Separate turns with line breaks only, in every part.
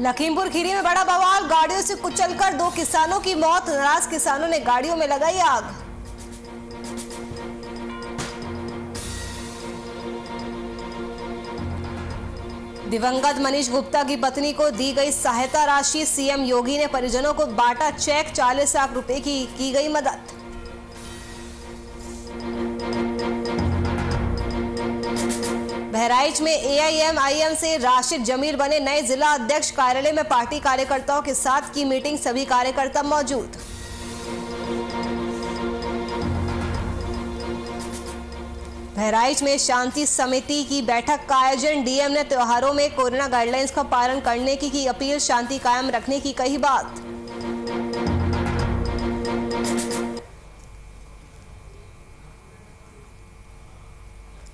लखीमपुर खीरी में बड़ा बवाल, गाड़ियों से कुचलकर 2 किसानों की मौत। नाराज किसानों ने गाड़ियों में लगाई आग। दिवंगत मनीष गुप्ता की पत्नी को दी गई सहायता राशि, सीएम योगी ने परिजनों को बांटा चेक, 40 लाख रुपए की गई मदद। बहराइच में एआईएमआईएम से राशिद जमीर बने नए जिला अध्यक्ष, कार्यालय में पार्टी कार्यकर्ताओं के साथ की मीटिंग, सभी कार्यकर्ता मौजूद। बहराइच में शांति समिति की बैठक का आयोजन, डीएम ने त्योहारों में कोरोना गाइडलाइंस का पालन करने की अपील, शांति कायम रखने की कही बात।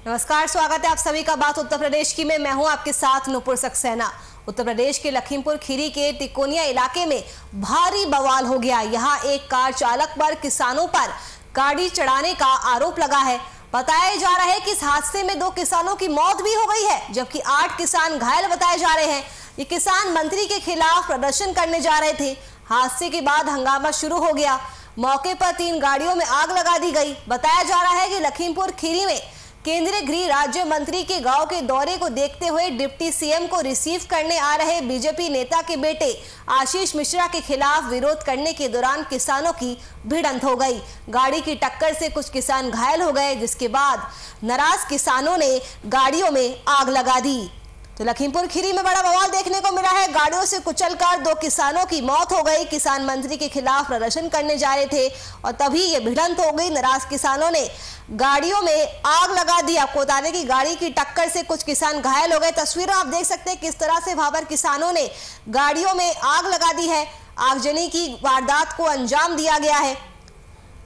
नमस्कार, स्वागत है आप सभी का बात उत्तर प्रदेश की में। मैं हूं आपके साथ नुपुर सक्सेना। उत्तर प्रदेश के लखीमपुर खीरी के तिकोनिया इलाके में भारी बवाल हो गया। यहां एक कार चालक पर किसानों पर गाड़ी चढ़ाने का आरोप लगा है। बताया जा रहा है कि इस हादसे में 2 किसानों की मौत भी हो गई है, जबकि 8 किसान घायल बताए जा रहे हैं। ये किसान मंत्री के खिलाफ प्रदर्शन करने जा रहे थे। हादसे के बाद हंगामा शुरू हो गया। मौके पर 3 गाड़ियों में आग लगा दी गई। बताया जा रहा है कि लखीमपुर खीरी में केंद्रीय गृह राज्य मंत्री के गांव के दौरे को देखते हुए डिप्टी सीएम को रिसीव करने आ रहे बीजेपी नेता के बेटे आशीष मिश्रा के खिलाफ विरोध करने के दौरान किसानों की भिड़ंत हो गई। गाड़ी की टक्कर से कुछ किसान घायल हो गए, जिसके बाद नाराज किसानों ने गाड़ियों में आग लगा दी। तो लखीमपुर खीरी में बड़ा बवाल देखने को मिला है। गाड़ियों से कुचलकर 2 किसानों की मौत हो गई। किसान मंत्री के खिलाफ प्रदर्शन करने जा रहे थे और तभी ये भिड़ंत हो गई। नाराज किसानों ने गाड़ियों में आग लगा दी। आपको बता दें कि गाड़ी की टक्कर से कुछ किसान घायल हो गए। तस्वीरें आप देख सकते हैं किस तरह से वहां पर किसानों ने गाड़ियों में आग लगा दी है। आगजनी की वारदात को अंजाम दिया गया है।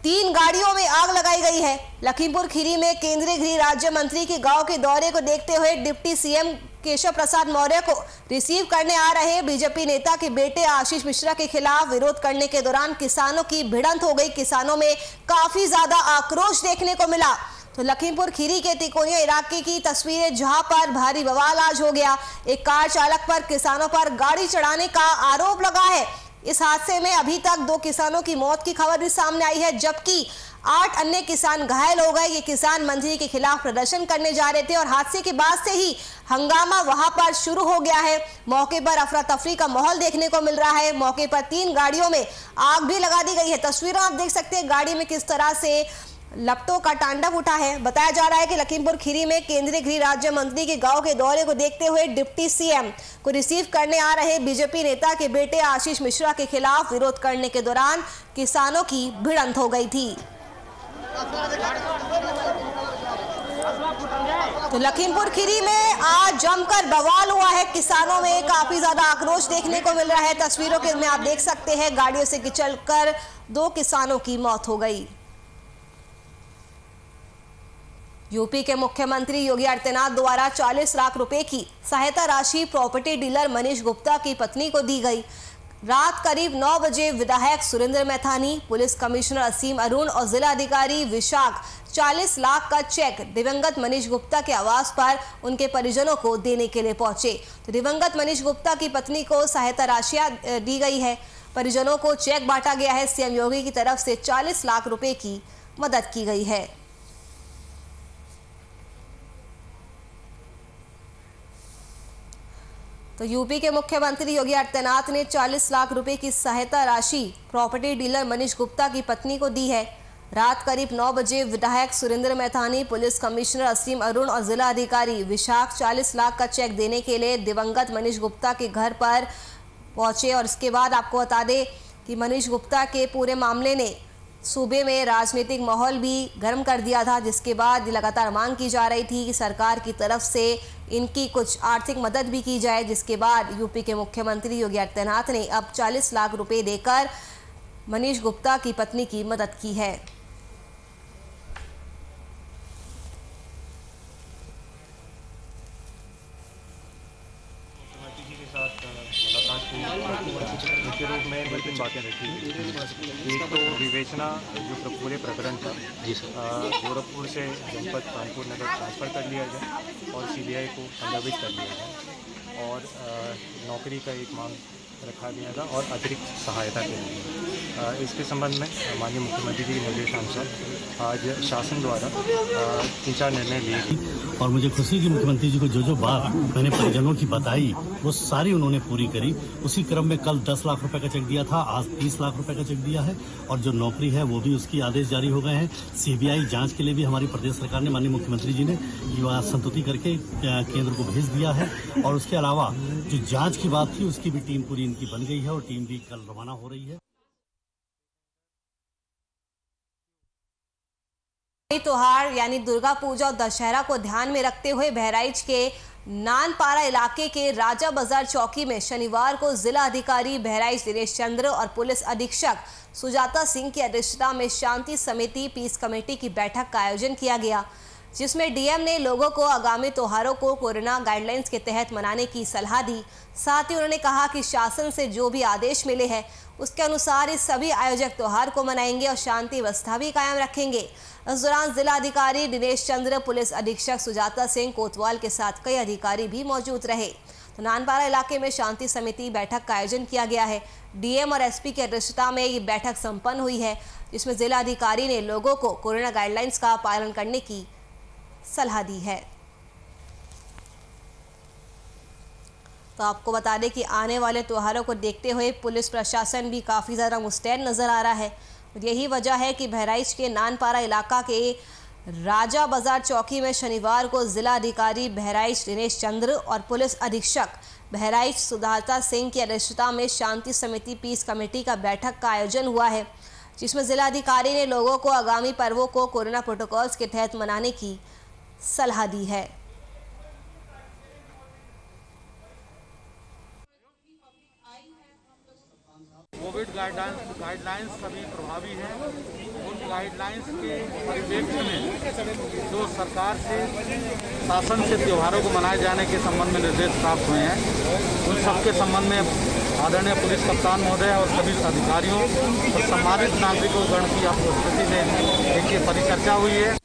3 गाड़ियों में आग लगाई गई है। लखीमपुर खीरी में केंद्रीय गृह राज्य मंत्री के गांव के दौरे को देखते हुए डिप्टी सीएम केशव प्रसाद मौर्य को रिसीव करने आ रहे बीजेपी नेता के बेटे आशीष मिश्रा के खिलाफ विरोध करने के दौरान किसानों की भिड़ंत हो गई। किसानों में काफी ज्यादा आक्रोश देखने को मिला। तो लखीमपुर खीरी के तिकोनिया इलाके की तस्वीरें, जहां पर भारी बवाल आज हो गया। एक कार चालक पर किसानों पर गाड़ी चढ़ाने का आरोप लगा है। इस हादसे में अभी तक 2 किसानों की मौत की खबर भी सामने आई है, जबकि 8 अन्य किसान घायल हो गए। ये किसान मंत्री के खिलाफ प्रदर्शन करने जा रहे थे और हादसे के बाद से ही हंगामा वहां पर शुरू हो गया है। मौके पर अफरा तफरी का माहौल देखने को मिल रहा है। मौके पर 3 गाड़ियों में आग भी लगा दी गई है। तस्वीरें आप देख सकते हैं गाड़ी में किस तरह से लपटों का तांडव उठा है। बताया जा रहा है कि लखीमपुर खीरी में केंद्रीय गृह राज्य मंत्री के गांव के दौरे को देखते हुए डिप्टी सीएम को रिसीव करने आ रहे बीजेपी नेता के बेटे आशीष मिश्रा के खिलाफ विरोध करने के दौरान किसानों की भिड़ंत हो गई थी। तो लखीमपुर खीरी में आज जमकर बवाल हुआ है। किसानों में काफी ज्यादा आक्रोश देखने को मिल रहा है। तस्वीरों के में आप देख सकते हैं गाड़ियों से कुचलकर 2 किसानों की मौत हो गई। यूपी के मुख्यमंत्री योगी आदित्यनाथ द्वारा 40 लाख रुपए की सहायता राशि प्रॉपर्टी डीलर मनीष गुप्ता की पत्नी को दी गई। रात करीब 9 बजे विधायक सुरेंद्र मैथानी, पुलिस कमिश्नर असीम अरुण और जिला अधिकारी विशाख 40 लाख का चेक दिवंगत मनीष गुप्ता के आवास पर उनके परिजनों को देने के लिए पहुंचे। तो दिवंगत मनीष गुप्ता की पत्नी को सहायता राशियां दी गई है। परिजनों को चेक बांटा गया है। सीएम योगी की तरफ से 40 लाख रुपए की मदद की गई है। तो यूपी के मुख्यमंत्री योगी आदित्यनाथ ने 40 लाख रुपए की सहायता राशि प्रॉपर्टी डीलर मनीष गुप्ता की पत्नी को दी है। रात करीब 9 बजे विधायक सुरेंद्र मैथानी, पुलिस कमिश्नर असीम अरुण और जिला अधिकारी विशाख 40 लाख का चेक देने के लिए दिवंगत मनीष गुप्ता के घर पर पहुंचे। और इसके बाद आपको बता दें कि मनीष गुप्ता के पूरे मामले ने सूबे में राजनीतिक माहौल भी गर्म कर दिया था, जिसके बाद लगातार मांग की जा रही थी कि सरकार की तरफ से इनकी कुछ आर्थिक मदद भी की जाए, जिसके बाद यूपी के मुख्यमंत्री योगी आदित्यनाथ ने अब 40 लाख रुपए देकर मनीष गुप्ता की पत्नी की मदद की है।
मुख्य रूप में 2-3 बातें रखी गई। एक तो विवेचना जो पूरे प्रकरण था गोरखपुर से जनपद कानपुर नगर ट्रांसफ़र कर लिया जाए और सीबीआई को संदर्भित कर लिया जाए। और नौकरी का एक मांग रखा गया था और अतिरिक्त सहायता के लिए। इसके संबंध में माननीय मुख्यमंत्री जी के निर्देशानुसार आज शासन द्वारा 3-4 निर्णय लिए गए
और मुझे खुशी की मुख्यमंत्री जी को जो बात मैंने परिजनों की बताई वो सारी उन्होंने पूरी करी। उसी क्रम में कल 10 लाख रुपए का चेक दिया था, आज 30 लाख रुपए का चेक दिया है और जो नौकरी है वो भी उसकी आदेश जारी हो गए हैं। CBI जांच के लिए भी हमारी प्रदेश सरकार ने माननीय मुख्यमंत्री जी ने युवा संतुति करके केंद्र को भेज दिया है और उसके अलावा जो जाँच की बात थी उसकी भी टीम पूरी इनकी बन गई है और टीम भी कल रवाना हो रही है।
त्योहार यानी दुर्गा पूजा और दशहरा को ध्यान में रखते हुए बहराइच के नानपारा इलाके के राजा बाजार चौकी में शनिवार को जिला अधिकारी बहराइच दिनेश चंद्र और पुलिस अधीक्षक सुजाता सिंह की अध्यक्षता में शांति समिति पीस कमेटी की बैठक का आयोजन किया गया, जिसमें डीएम ने लोगों को आगामी त्योहारों को कोरोना गाइडलाइंस के तहत मनाने की सलाह दी। साथ ही उन्होंने कहा कि शासन से जो भी आदेश मिले हैं उसके अनुसार इस सभी आयोजक त्योहार को मनाएंगे और शांति व्यवस्था भी कायम रखेंगे। इस दौरान जिला अधिकारी दिनेश चंद्र, पुलिस अधीक्षक सुजाता सिंह कोतवाल के साथ कई अधिकारी भी मौजूद रहे। तो नानपारा इलाके में शांति समिति बैठक का आयोजन किया गया है। डीएम और एसपी की अध्यक्षता में ये बैठक संपन्न हुई है, जिसमें जिला अधिकारी ने लोगों को कोरोना गाइडलाइंस का पालन करने की सलाह दी है। तो आपको बता दें कि आने वाले त्योहारों को देखते हुए पुलिस प्रशासन भी काफ़ी ज़्यादा मुस्तैद नज़र आ रहा है। यही वजह है कि बहराइच के नानपारा इलाका के राजा बाजार चौकी में शनिवार को जिला अधिकारी बहराइच दिनेश चंद्र और पुलिस अधीक्षक बहराइच सुजाता सिंह की अध्यक्षता में शांति समिति पीस कमेटी का बैठक का आयोजन हुआ है, जिसमें जिला अधिकारी ने लोगों को आगामी पर्वों को कोरोना प्रोटोकॉल्स के तहत मनाने की सलाह दी है।
कोविड गाइडलाइंस सभी प्रभावी हैं। उन गाइडलाइंस के परिप्रेक्ष्य में जो सरकार से शासन से त्योहारों को मनाए जाने के संबंध में निर्देश प्राप्त हुए हैं, उन सबके संबंध में आदरणीय पुलिस कप्तान महोदय और सभी अधिकारियों और सम्मानित नागरिकों गण की उपस्थिति में एक परिचर्चा हुई है।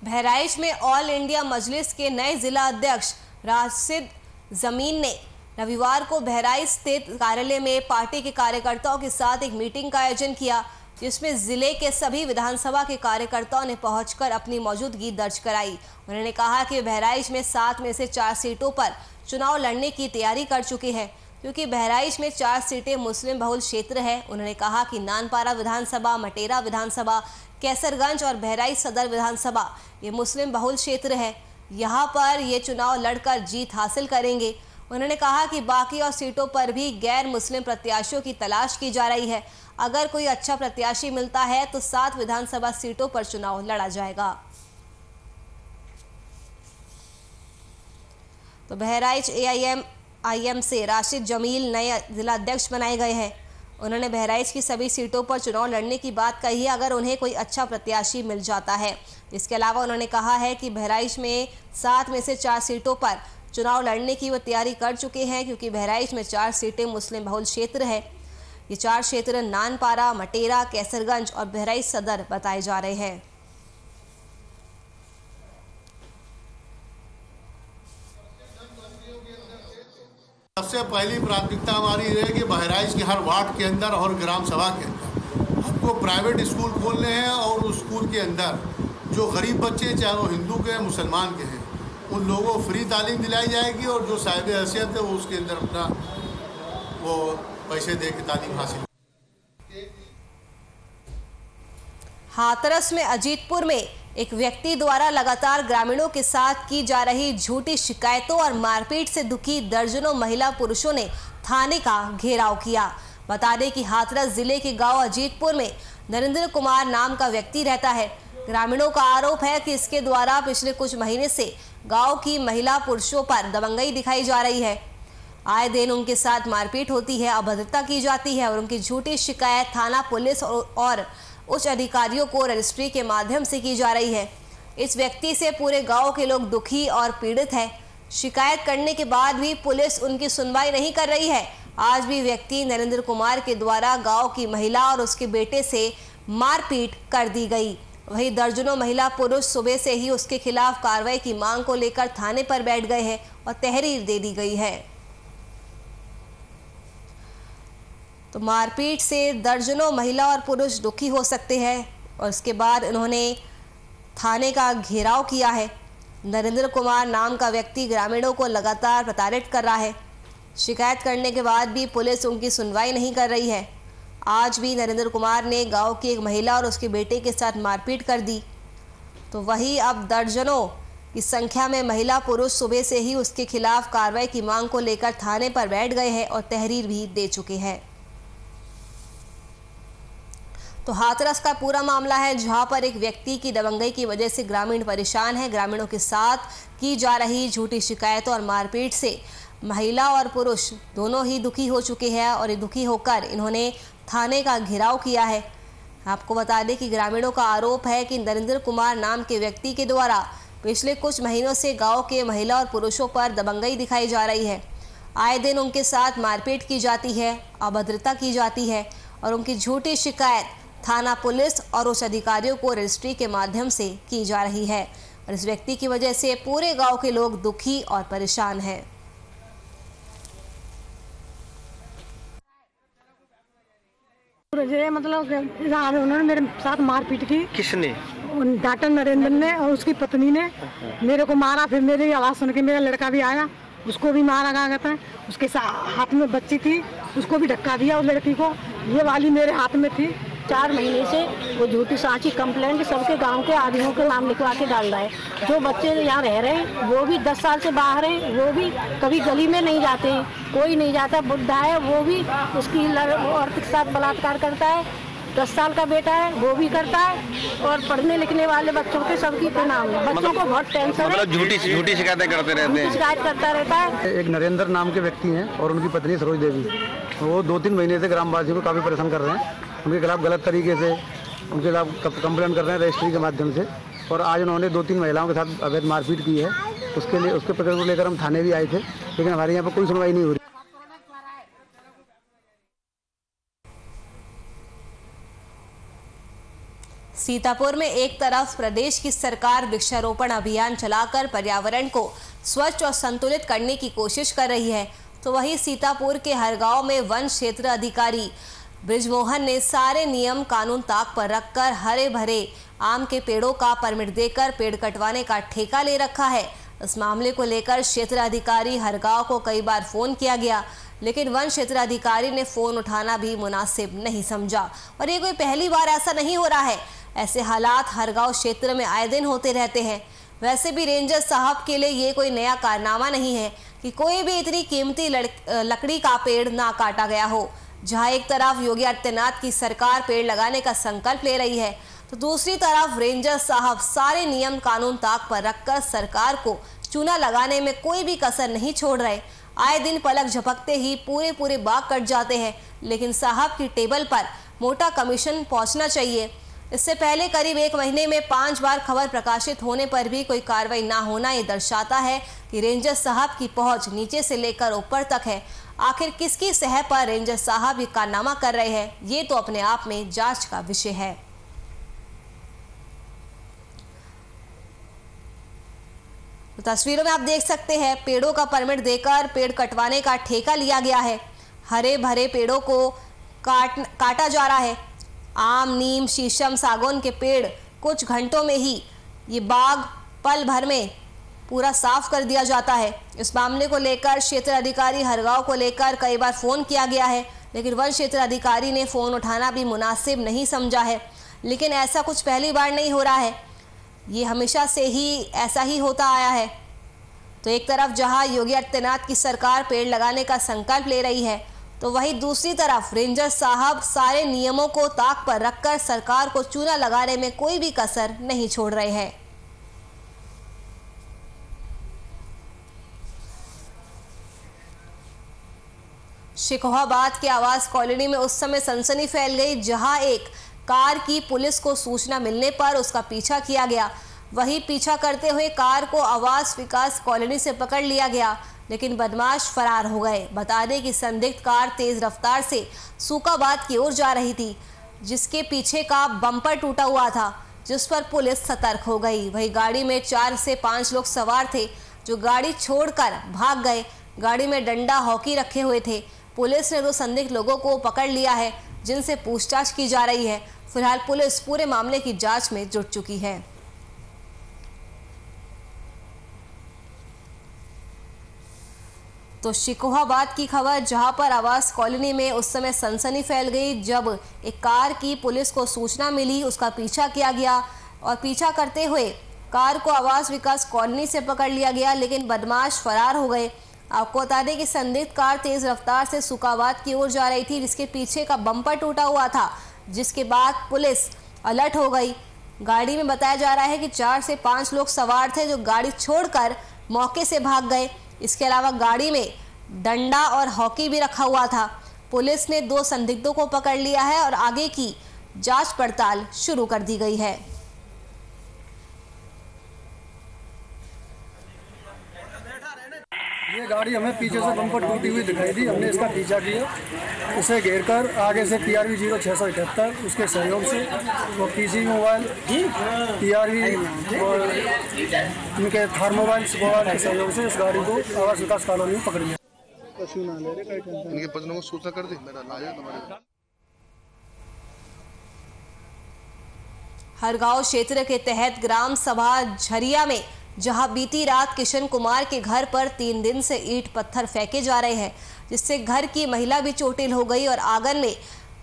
बहराइच में ऑल इंडिया मजलिस के नए जिला अध्यक्ष राशिद जमीन ने रविवार को बहराइच स्थित कार्यालय में पार्टी के कार्यकर्ताओं के साथ एक मीटिंग का आयोजन किया, जिसमें जिले के सभी विधानसभा के कार्यकर्ताओं ने पहुंचकर अपनी मौजूदगी दर्ज कराई। उन्होंने कहा कि बहराइच में 7 में से 4 सीटों पर चुनाव लड़ने की तैयारी कर चुके हैं, क्योंकि बहराइच में 4 सीटें मुस्लिम बहुल क्षेत्र है। उन्होंने कहा कि नानपारा विधानसभा, मटेरा विधानसभा, कैसरगंज और बहराइच सदर विधानसभा ये मुस्लिम बहुल क्षेत्र है। यहाँ पर ये चुनाव लड़कर जीत हासिल करेंगे। उन्होंने कहा कि बाकी और सीटों पर भी गैर मुस्लिम प्रत्याशियों की तलाश की जा रही है। अगर कोई अच्छा प्रत्याशी मिलता है तो 7 विधानसभा सीटों पर चुनाव लड़ा जाएगा। तो बहराइच AIM से राशिद जमील नए जिला अध्यक्ष बनाए गए हैं। उन्होंने बहराइच की सभी सीटों पर चुनाव लड़ने की बात कही है, अगर उन्हें कोई अच्छा प्रत्याशी मिल जाता है। इसके अलावा उन्होंने कहा है कि बहराइच में 7 में से 4 सीटों पर चुनाव लड़ने की वो तैयारी कर चुके हैं, क्योंकि बहराइच में 4 सीटें मुस्लिम बहुल क्षेत्र है। ये 4 क्षेत्र नानपारा, मटेरा, कैसरगंज और बहराइच सदर बताए जा रहे हैं।
सबसे पहली प्राथमिकता हमारी है कि बहराइच के हर वार्ड के अंदर और ग्राम सभा के अंदर हमको प्राइवेट स्कूल खोलने हैं और उस स्कूल के अंदर जो गरीब बच्चे, चाहे वो हिंदू के हैं, मुसलमान के हैं, उन लोगों को फ्री तालीम दिलाई जाएगी और जो साहिब हैसियत है वो उसके अंदर अपना वो पैसे दे के तालीम हासिल।
हाथरस में अजीतपुर में एक व्यक्ति द्वारा लगातार ग्रामीणों के साथ की जा रही झूठी शिकायतों और मारपीट से दुखी दर्जनों महिला पुरुषों ने थाने का घेराव किया। बता दें कि हाथरस जिले के गांव अजीतपुर में नरेंद्र कुमार नाम का व्यक्ति रहता है। ग्रामीणों का आरोप है कि इसके द्वारा पिछले कुछ महीने से गांव की महिला पुरुषों पर दबंगई दिखाई जा रही है। आए दिन उनके साथ मारपीट होती है, अभद्रता की जाती है और उनकी झूठी शिकायत थाना पुलिस और उच्च अधिकारियों को रजिस्ट्री के माध्यम से की जा रही है। इस व्यक्ति से पूरे गांव के लोग दुखी और पीड़ित हैं। शिकायत करने के बाद भी पुलिस उनकी सुनवाई नहीं कर रही है। आज भी व्यक्ति नरेंद्र कुमार के द्वारा गांव की महिला और उसके बेटे से मारपीट कर दी गई। वहीं दर्जनों महिला पुरुष सुबह से ही उसके खिलाफ कार्रवाई की मांग को लेकर थाने पर बैठ गए हैं और तहरीर दे दी गई है। तो मारपीट से दर्जनों महिला और पुरुष दुखी हो सकते हैं और इसके बाद उन्होंने थाने का घेराव किया है। नरेंद्र कुमार नाम का व्यक्ति ग्रामीणों को लगातार प्रताड़ित कर रहा है। शिकायत करने के बाद भी पुलिस उनकी सुनवाई नहीं कर रही है। आज भी नरेंद्र कुमार ने गांव की एक महिला और उसके बेटे के साथ मारपीट कर दी। तो वही अब दर्जनों की संख्या में महिला पुरुष सुबह से ही उसके खिलाफ कार्रवाई की मांग को लेकर थाने पर बैठ गए हैं और तहरीर भी दे चुके हैं। तो हाथरस का पूरा मामला है, जहां पर एक व्यक्ति की दबंगई की वजह से ग्रामीण परेशान है। ग्रामीणों के साथ की जा रही झूठी शिकायतों और मारपीट से महिला और पुरुष दोनों ही दुखी हो चुके हैं और दुखी होकर इन्होंने थाने का घेराव किया है। आपको बता दें कि ग्रामीणों का आरोप है कि नरेंद्र कुमार नाम के व्यक्ति के द्वारा पिछले कुछ महीनों से गांव के महिला और पुरुषों पर दबंगई दिखाई जा रही है। आए दिन उनके साथ मारपीट की जाती है, अभद्रता की जाती है और उनकी झूठी शिकायत थाना पुलिस और उच्च अधिकारियों को रजिस्ट्री के माध्यम से की जा रही है और इस व्यक्ति की वजह से पूरे गांव के लोग दुखी और परेशान हैं।
मतलब उन्होंने मेरे साथ मारपीट की।
किसने?
डॉक्टर नरेंद्र ने और उसकी पत्नी ने मेरे को मारा। फिर मेरी आवाज़ सुन के मेरा लड़का भी आया, उसको भी मारा गया था। उसके हाथ में बच्ची थी, उसको भी धक्का दिया। उस लड़की को ये वाली मेरे हाथ में थी।
4 महीने से वो झूठी साची कंप्लेंट सबके गांव के आदमियों के नाम लिखवा के डाल रहा है। जो बच्चे यहाँ रह रहे हैं वो भी 10 साल से बाहर हैं, वो भी कभी गली में नहीं जाते हैं, कोई नहीं जाता। बुढ़ा है वो भी, उसकी औरत के साथ बलात्कार करता है। 10 साल का बेटा है वो भी करता है और पढ़ने लिखने वाले बच्चों के सबकी के नाम है। बच्चों को बहुत टेंशन है।
मतलब झूठी शिकायतें करते रहते हैं।
शिकायत करता रहता है।
एक नरेंद्र नाम के व्यक्ति हैं और उनकी पत्नी सरोज देवी, वो 2-3 महीने से ग्रामवासियों को काफ़ी परेशान कर रहे हैं। उनके खिलाफ गलत तरीके से उनके खिलाफ कंप्लेंट कर रहे हैं रजिस्ट्री के माध्यम से। और आज उन्होंने 2-3 महिलाओं के साथ अवैध मारपीट की है। उसके प्रकरण को लेकर हम थाने भी आए थे, लेकिन हमारे यहाँ पर कोई सुनवाई नहीं हो रही।
सीतापुर में एक तरफ प्रदेश की सरकार वृक्षारोपण अभियान चलाकर पर्यावरण को स्वच्छ और संतुलित करने की कोशिश कर रही है, तो वहीं सीतापुर के हर गांव में वन क्षेत्र अधिकारी ब्रिजमोहन ने सारे नियम कानून ताक पर रखकर हरे भरे आम के पेड़ों का परमिट देकर पेड़ कटवाने का ठेका ले रखा है। इस मामले को लेकर क्षेत्र अधिकारी हर गांव को कई बार फोन किया गया, लेकिन वन क्षेत्र अधिकारी ने फोन उठाना भी मुनासिब नहीं समझा। और ये कोई पहली बार ऐसा नहीं हो रहा है, ऐसे हालात हर गांव क्षेत्र में आए दिन होते रहते हैं। वैसे भी रेंजर साहब के लिए ये कोई नया कारनामा नहीं है कि कोई भी इतनी कीमती लकड़ी का पेड़ ना काटा गया हो। जहां एक तरफ योगी आदित्यनाथ की सरकार पेड़ लगाने का संकल्प ले रही है, तो दूसरी तरफ रेंजर साहब सारे नियम कानून ताक पर रखकर सरकार को चूना लगाने में कोई भी कसर नहीं छोड़ रहे। आए दिन पलक झपकते ही पूरे बाग कट जाते हैं, लेकिन साहब की टेबल पर मोटा कमीशन पहुंचना चाहिए। इससे पहले करीब 1 महीने में 5 बार खबर प्रकाशित होने पर भी कोई कार्रवाई ना होना ये दर्शाता है कि रेंजर साहब की पहुंच नीचे से लेकर ऊपर तक है। आखिर किसकी सह पर रेंजर साहब ये कारनामा कर रहे हैं, ये तो अपने आप में जांच का विषय है। तो तस्वीरों में आप देख सकते हैं पेड़ों का परमिट देकर पेड़ कटवाने का ठेका लिया गया है। हरे भरे पेड़ों को काटा जा रहा है। आम, नीम, शीशम, सागौन के पेड़ कुछ घंटों में ही ये बाग पल भर में पूरा साफ कर दिया जाता है। इस मामले को लेकर क्षेत्र अधिकारी हर गांव को लेकर कई बार फोन किया गया है, लेकिन वन क्षेत्र अधिकारी ने फोन उठाना भी मुनासिब नहीं समझा है। लेकिन ऐसा कुछ पहली बार नहीं हो रहा है, ये हमेशा से ही ऐसा ही होता आया है। तो एक तरफ जहां योगी आदित्यनाथ की सरकार पेड़ लगाने का संकल्प ले रही है, तो वहीं दूसरी तरफ रेंजर साहब सारे नियमों को ताक पर रखकर सरकार को चूना लगाने में कोई भी कसर नहीं छोड़ रहे हैं। शिकोहाबाद के आवास कॉलोनी में उस समय सनसनी फैल गई, जहां एक कार की पुलिस को सूचना मिलने पर उसका पीछा किया गया। वहीं पीछा करते हुए कार को आवास विकास कॉलोनी से पकड़ लिया गया, लेकिन बदमाश फरार हो गए। बता दें कि संदिग्ध कार तेज रफ्तार से सूकाबाद की ओर जा रही थी, जिसके पीछे का बम्पर टूटा हुआ था। जिस पर पुलिस सतर्क हो गई। वही गाड़ी में 4 से 5 लोग सवार थे जो गाड़ी छोड़कर भाग गए। गाड़ी में डंडा हॉकी रखे हुए थे। पुलिस ने 2 संदिग्ध लोगों को पकड़ लिया है जिनसे पूछताछ की जा रही है। फिलहाल पुलिस पूरे मामले की जांच में जुट चुकी है। तो शिकोहाबाद की खबर, जहां पर आवास कॉलोनी में उस समय सनसनी फैल गई जब एक कार की पुलिस को सूचना मिली। उसका पीछा किया गया और पीछा करते हुए कार को आवास विकास कॉलोनी से पकड़ लिया गया, लेकिन बदमाश फरार हो गए। आपको बता दें कि संदिग्ध कार तेज रफ्तार से सुकाबाद की ओर जा रही थी, जिसके पीछे का बम्पर टूटा हुआ था, जिसके बाद पुलिस अलर्ट हो गई। गाड़ी में बताया जा रहा है कि 4 से 5 लोग सवार थे जो गाड़ी छोड़कर मौके से भाग गए। इसके अलावा गाड़ी में डंडा और हॉकी भी रखा हुआ था। पुलिस ने 2 संदिग्धों को पकड़ लिया है और आगे की जांच पड़ताल शुरू कर दी गई है।
ये गाड़ी हमें पीछे से बम्पर टूटी हुई दिखाई दी। हमने इसका पीछा किया, इसे घेर कर आगे से PRV 0678 उसके सहयोग से वो PC मोबाइल PRV और इनके थार मोबाइल के सहयोग से इस गाड़ी को आवास विकास कॉलोनी में पकड़ लिया।
इनके बदनों को सूचना कर दी।
हरगांव क्षेत्र के तहत ग्राम सभा झरिया में जहां बीती रात किशन कुमार के घर पर 3 दिन से ईंट पत्थर फेंके जा रहे हैं, जिससे घर की महिला भी चोटिल हो गई और आंगन में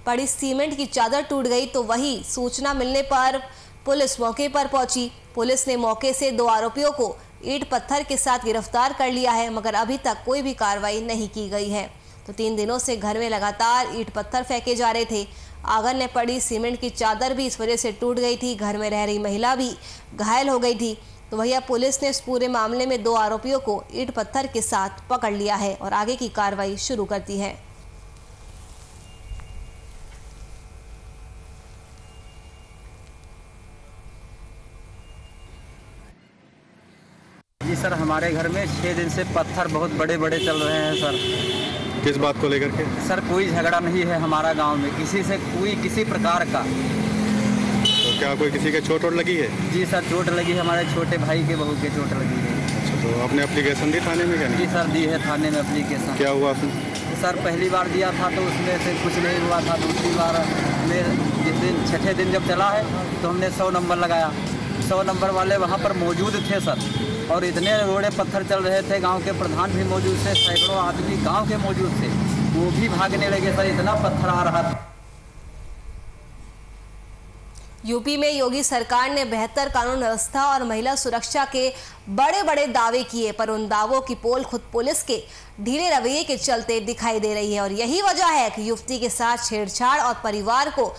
पड़ी सीमेंट की चादर टूट गई। तो वही सूचना मिलने पर पुलिस मौके पर पहुंची। पुलिस ने मौके से 2 आरोपियों को ईंट पत्थर के साथ गिरफ्तार कर लिया है, मगर अभी तक कोई भी कार्रवाई नहीं की गई है। तो 3 दिनों से घर में लगातार ईंट पत्थर फेंके जा रहे थे। आंगन में पड़ी सीमेंट की चादर भी इस वजह से टूट गई थी। घर में रह रही महिला भी घायल हो गई थी। तो वही पुलिस ने इस पूरे मामले में 2 आरोपियों को ईंट पत्थर के साथ पकड़ लिया है और आगे की कार्रवाई शुरू कर दी है।
जी सर, हमारे घर में 6 दिन से पत्थर बहुत बड़े बड़े चल रहे हैं सर।
किस बात को लेकर के?
सर कोई झगड़ा नहीं है हमारा गांव में किसी से, कोई किसी प्रकार का।
तो क्या कोई किसी के चोट लगी है?
जी सर, चोट लगी, हमारे छोटे भाई के बहू के चोट लगी है।
अच्छा, तो आपने एप्लीकेशन दी थाने में? क्या नहीं?
जी सर, दी है थाने में एप्लीकेशन।
क्या हुआ उसमें?
सर पहली बार दिया था तो उसमें से कुछ नहीं हुआ था। दूसरी बार में जिस दिन 6ठे दिन जब चला है तो हमने 100 नंबर लगाया। 100 नंबर वाले वहाँ पर मौजूद थे सर, और इतने रोड़े पत्थर चल रहे थे। गांव के प्रधान भी मौजूद थे, सैकड़ों आदमी गांव के मौजूद थे, वो भी भागने लगे सर, इतना पत्थर आ रहा था।
यूपी में योगी सरकार ने बेहतर कानून व्यवस्था और महिला सुरक्षा के बड़े बड़े दावे किए, पर उन दावों की पोल खुद पुलिस के ढीले रवैये के चलते दिखाई दे रही है। और यही वजह है कि युवती के साथ छेड़छाड़ और परिवार को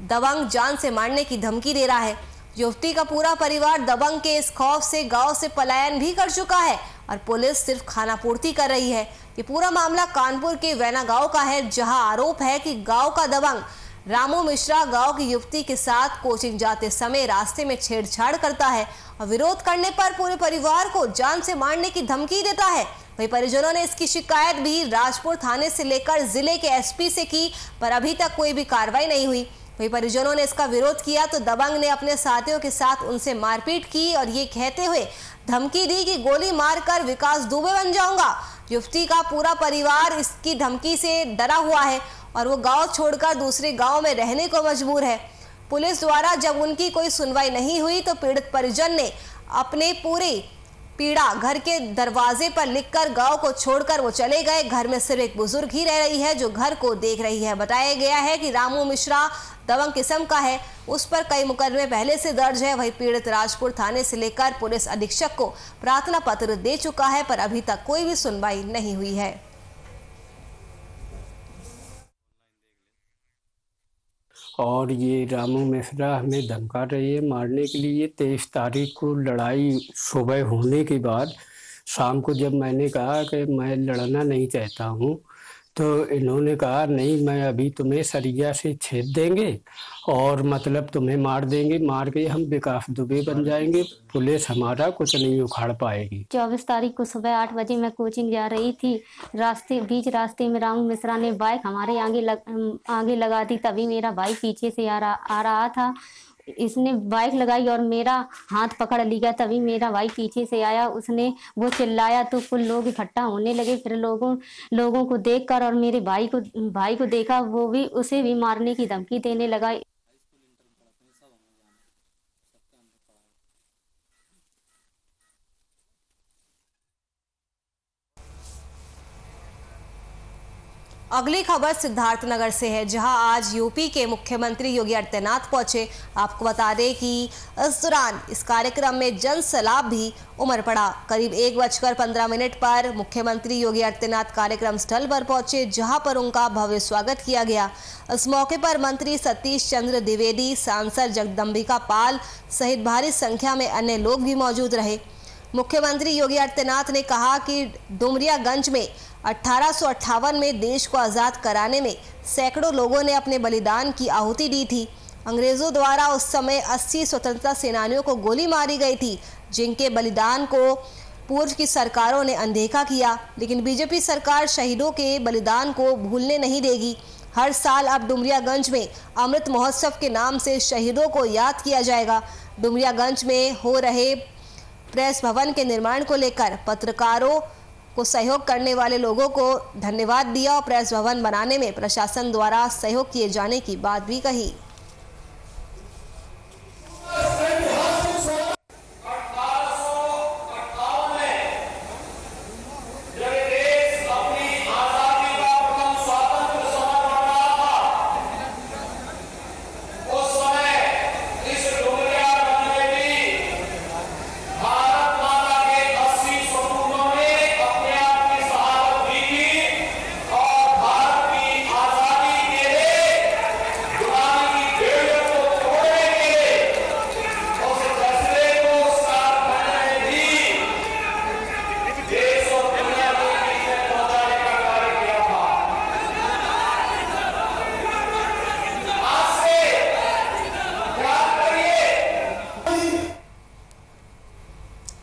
दबंग जान से मारने की धमकी दे रहा है। युवती का पूरा परिवार दबंग के इस खौफ से गांव से पलायन भी कर चुका है और पुलिस सिर्फ खानापूर्ति कर रही है। ये पूरा मामला कानपुर के वैना गांव का है, जहां आरोप है कि गांव का दबंग रामू मिश्रा गांव की युवती के साथ कोचिंग जाते समय रास्ते में छेड़छाड़ करता है और विरोध करने पर पूरे परिवार को जान से मारने की धमकी देता है। वहीं परिजनों ने इसकी शिकायत भी राजपुर थाने से लेकर जिले के SP से की, पर अभी तक कोई भी कार्रवाई नहीं हुई। वहीं परिजनों ने इसका विरोध किया तो दबंग ने अपने साथियों के साथ उनसे मारपीट की और ये कहते हुए धमकी दी कि गोली मारकर विकास दुबे बन जाऊंगा। युवती का पूरा परिवार इसकी धमकी से डरा हुआ है और वो गांव छोड़कर दूसरे गांव में रहने को मजबूर है। पुलिस द्वारा जब उनकी कोई सुनवाई नहीं हुई तो पीड़ित परिजन ने अपने पूरी पीड़ा घर के दरवाजे पर लिखकर गांव को छोड़कर वो चले गए। घर में सिर्फ एक बुजुर्ग ही रह रही है जो घर को देख रही है। बताया गया है कि रामू मिश्रा दबंग किस्म का है, उस पर कई मुकदमे पहले से दर्ज है। वही पीड़ित राजपुर थाने से लेकर पुलिस अधीक्षक को प्रार्थना पत्र दे चुका है, पर अभी तक कोई भी सुनवाई नहीं हुई है।
और ये रामू मिश्रा हमें धमका रही है मारने के लिए। 23 तारीख को लड़ाई सुबह होने के बाद शाम को जब मैंने कहा कि मैं लड़ना नहीं चाहता हूँ, तो इन्होंने कहा नहीं, मैं अभी तुम्हें सरिया से छेद देंगे और मतलब तुम्हें मार देंगे, मार के हम विकास दुबे बन जाएंगे, पुलिस हमारा कुछ नहीं उखाड़ पाएगी।
24 तारीख को सुबह 8 बजे मैं कोचिंग जा रही थी। बीच रास्ते में रामू मिश्रा ने बाइक हमारे आगे लगा दी। तभी मेरा भाई पीछे से आ रहा था। इसने बाइक लगाई और मेरा हाथ पकड़ लिया। तभी मेरा भाई पीछे से आया, उसने वो चिल्लाया तो कुछ लोग इकट्ठा होने लगे। फिर लोगों को देखकर और मेरे भाई को देखा, वो भी उसे भी मारने की धमकी देने लगा।
अगली खबर सिद्धार्थनगर से है, जहां आज यूपी के मुख्यमंत्री योगी आदित्यनाथ पहुंचे। आपको बता दें कि इस दौरान इस कार्यक्रम में जन सैलाब भी उमड़ पड़ा। करीब 1:15 पर मुख्यमंत्री योगी आदित्यनाथ कार्यक्रम स्थल पर पहुंचे, जहां पर उनका भव्य स्वागत किया गया। इस मौके पर मंत्री सतीश चंद्र द्विवेदी, सांसद जगदम्बिका पाल सहित भारी संख्या में अन्य लोग भी मौजूद रहे। मुख्यमंत्री योगी आदित्यनाथ ने कहा कि डुमरियागंज में 1858 में देश को आज़ाद कराने में सैकड़ों लोगों ने अपने बलिदान की आहुति दी थी। अंग्रेजों द्वारा उस समय 80 स्वतंत्रता सेनानियों को गोली मारी गई थी, जिनके बलिदान को पूर्व की सरकारों ने अनदेखा किया। लेकिन बीजेपी सरकार शहीदों के बलिदान को भूलने नहीं देगी। हर साल अब डुमरियागंज में अमृत महोत्सव के नाम से शहीदों को याद किया जाएगा। डुमरियागंज में हो रहे प्रेस भवन के निर्माण को लेकर पत्रकारों को सहयोग करने वाले लोगों को धन्यवाद दिया और प्रेस भवन बनाने में प्रशासन द्वारा सहयोग किए जाने की बात भी कही।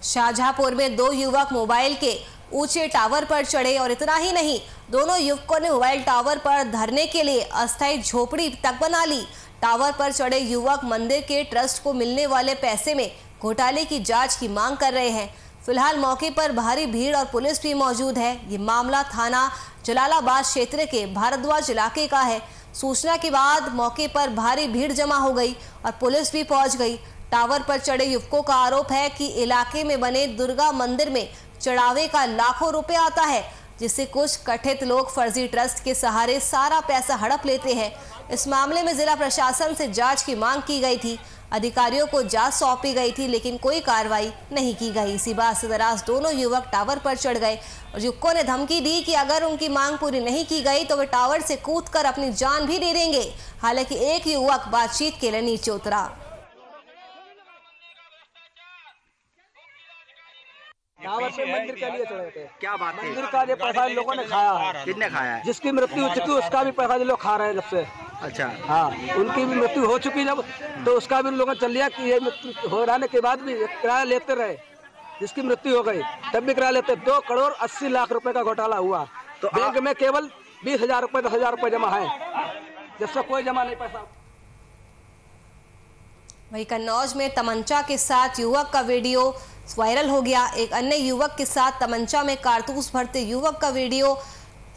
शाहजहांपुर में 2 युवक मोबाइल के ऊंचे टावर पर चढ़े और इतना ही नहीं, दोनों युवकों ने मोबाइल टावर पर धरने के लिए अस्थायी झोपड़ी तक बना ली। टावर पर चढ़े युवक मंदिर के ट्रस्ट को मिलने वाले पैसे में घोटाले की जांच की मांग कर रहे हैं। फिलहाल मौके पर भारी भीड़ और पुलिस भी मौजूद है। ये मामला थाना जलालाबाद क्षेत्र के भारद्वाज इलाके का है। सूचना के बाद मौके पर भारी भीड़ जमा हो गई और पुलिस भी पहुंच गई। टावर पर चढ़े युवकों का आरोप है कि इलाके में बने दुर्गा मंदिर में चढ़ावे का लाखों रुपए आता है, जिससे कुछ कथित लोग फर्जी ट्रस्ट के सहारे सारा पैसा हड़प लेते हैं। इस मामले में जिला प्रशासन से जांच की मांग की गई थी। अधिकारियों को जांच सौंपी गई थी, लेकिन कोई कार्रवाई नहीं की गई। इसी बात से नाराज दोनों युवक टावर पर चढ़ गए और युवकों ने धमकी दी कि अगर उनकी मांग पूरी नहीं की गई तो वे टावर से कूदकर अपनी जान भी दे देंगे। हालांकि एक युवक बातचीत के लिए नीचे उतरा।
टावर पे मंदिर के लिए चढ़े थे।
क्या बात है?
मंदिर का जो पैसा इन लोगों ने खाया है।
किसने खाया है?
जिसकी मृत्यु हो चुकी उसका भी पैसा लोग खा रहे हैं जब से।
अच्छा,
हाँ, उनकी भी मृत्यु हो चुकी जब, तो उसका भी उन लोगों ने चल लिया कि ये मृत्यु हो जाने के बाद भी किराया लेते रहे। जिसकी मृत्यु हो गई तब भी किराया लेते। 2 करोड़ 80 लाख रुपए का घोटाला हुआ। तो बैंक में केवल 20,000 रुपए 10,000 रुपए जमा है, जिससे कोई जमा नहीं पैसा।
वहीं कन्नौज में तमंचा के साथ युवक का वीडियो वायरल हो गया। एक अन्य युवक के साथ तमंचा में कारतूस भरते युवक का वीडियो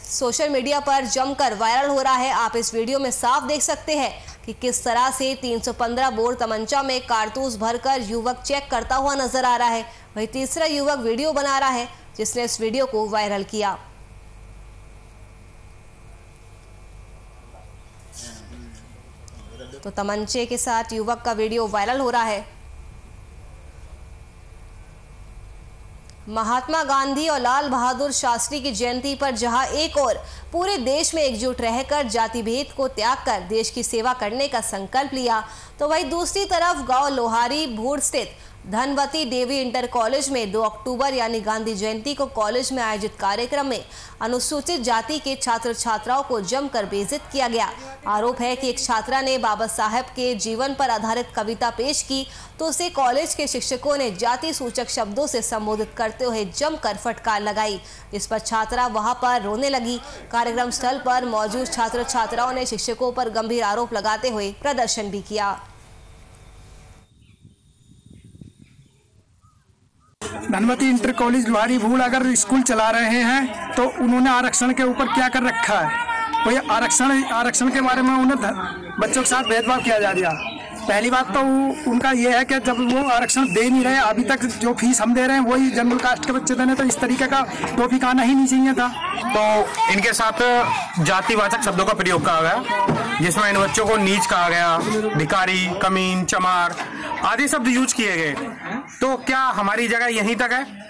सोशल मीडिया पर जमकर वायरल हो रहा है। आप इस वीडियो में साफ देख सकते हैं कि किस तरह से 315 बोर तमंचा में कारतूस भरकर युवक चेक करता हुआ नजर आ रहा है। वहीं तीसरा युवक वीडियो बना रहा है, जिसने इस वीडियो को वायरल किया। तो तमंचे के साथ युवक का वीडियो वायरल हो रहा है। महात्मा गांधी और लाल बहादुर शास्त्री की जयंती पर जहां एक और पूरे देश में एकजुट रहकर जाति भेद को त्याग कर देश की सेवा करने का संकल्प लिया, तो वहीं दूसरी तरफ गांव लोहारी भूड़ स्थित धनवती देवी इंटर कॉलेज में 2 अक्टूबर यानी गांधी जयंती को कॉलेज में आयोजित कार्यक्रम में अनुसूचित जाति के छात्र छात्राओं को जमकर बेइज्जत किया गया। आरोप है कि एक छात्रा ने बाबा साहब के जीवन पर आधारित कविता पेश की, तो उसे कॉलेज के शिक्षकों ने जाति सूचक शब्दों से संबोधित करते हुए जमकर फटकार लगाई, जिस पर छात्रा वहां पर रोने लगी। कार्यक्रम स्थल पर मौजूद छात्र छात्राओं ने शिक्षकों पर गंभीर आरोप लगाते हुए प्रदर्शन भी किया।
धनवती इंटर कॉलेज लुहारी भूल अगर स्कूल चला रहे हैं तो उन्होंने आरक्षण के ऊपर क्या कर रखा है? कोई आरक्षण के बारे में उन्हें बच्चों के साथ भेदभाव किया जा रहा। पहली बात तो उनका ये है कि जब वो आरक्षण दे नहीं रहे, अभी तक जो फीस हम दे रहे हैं वही जनरल कास्ट के बच्चे देने, तो इस तरीके का टॉपिक आना ही नहीं चाहिए था।
तो इनके साथ जातिवाचक शब्दों का प्रयोग कहा गया, जिसमें इन बच्चों को नीच कहा गया, भिखारी, कमीन, चमार आदि शब्द यूज किए गए। तो क्या हमारी जगह यहीं तक है?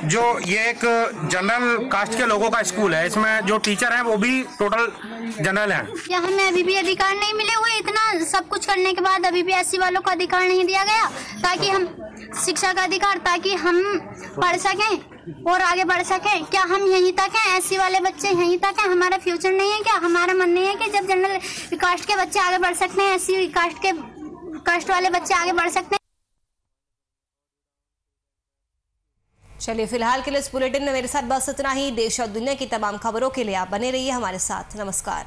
जो ये एक जनरल कास्ट के लोगों का स्कूल है, इसमें जो टीचर हैं वो भी टोटल जनरल हैं।
क्या हमें अभी भी अधिकार नहीं मिले हुए? इतना सब कुछ करने के बाद अभी भी एससी वालों को अधिकार नहीं दिया गया, ताकि हम शिक्षा का अधिकार, ताकि हम पढ़ सकें और आगे बढ़ सकें। क्या हम यहीं तक हैं? एससी वाले बच्चे यहीं तक हैं? हमारा फ्यूचर नहीं है क्या? हमारा मन नहीं है कि जब जनरल कास्ट के बच्चे आगे बढ़ सकते हैं, एससी कास्ट वाले बच्चे आगे बढ़ सकते हैं?
चलिए, फिलहाल के लिए इस बुलेटिन में मेरे साथ बस इतना ही। देश और दुनिया की तमाम खबरों के लिए आप बने रहिए हमारे साथ। नमस्कार।